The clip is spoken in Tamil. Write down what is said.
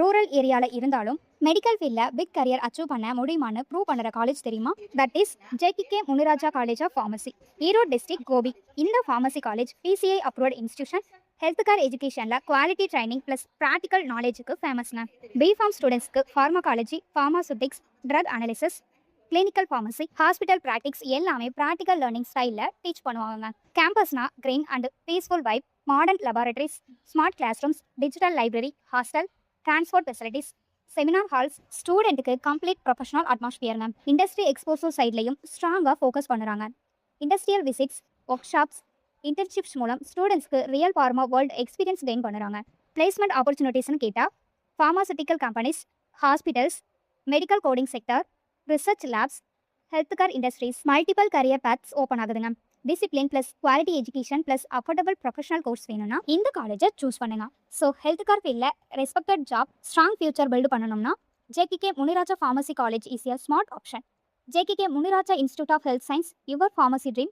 ரூரல் ஏரியாவில் இருந்தாலும் மெடிக்கல் ஃபீல்டில் பிக் கரியர் அச்சீவ் பண்ண முடியுமான்னு ப்ரூவ் பண்ணுற காலேஜ் தெரியுமா? That is J K Muniraja college of pharmacy, Erode district, Gobi. இந்த pharmacy college PCI approved institution. Health care எஜுகேஷனில் குவாலிட்டி ட்ரைனிங் ப்ளஸ் ப்ராக்டிக்கல் நாலேஜுக்கு ஃபேமஸ்ங்க. பிஃபார்ம் ஸ்டூடெண்ட்ஸ்க்கு pharmacology, pharmaceutics, drug analysis, clinical pharmacy, hospital practice எல்லாமே ப்ராக்டிக்கல் லேர்னிங் ஸ்டைலில் டீச் பண்ணுவாங்க. கேம்பஸ்னா green and peaceful vibe, modern laboratories, smart classrooms, digital library, hostel, transport facilities, seminar halls, ஸ்டூடெண்ட்டுக்கு கம்ப்ளீட் ப்ரொஃபஷனல் அட்மாஸ்பியருங்க. இண்டஸ்ட்ரி எக்ஸ்போசர் சைட்லையும் ஸ்ட்ராங்காக ஃபோக்கஸ் பண்ணுறாங்க. Industrial visits, workshops, internships மூலம் ஸ்டூடெண்ட்ஸ்க்கு real pharma world experience gain பண்ணுறாங்க. பிளேஸ்மெண்ட் ஆப்பர்ச்சுனிட்டிஸ்னு கேட்டால் pharmaceutical companies, hospitals, medical coding sector, research labs, health care industries, multiple career paths open ஆகுதுங்க. Discipline plus quality education plus affordable professional course வேணும்னா இந்த காலேஜை சூஸ் பண்ணுங்க. ஸோ ஹெல்த் கேர் ஃபீல்டில் respected job, strong future build பண்ணணும்னா J K Muniraja pharmacy college is a smart option. J K Muniraja institute of health science, your pharmacy dream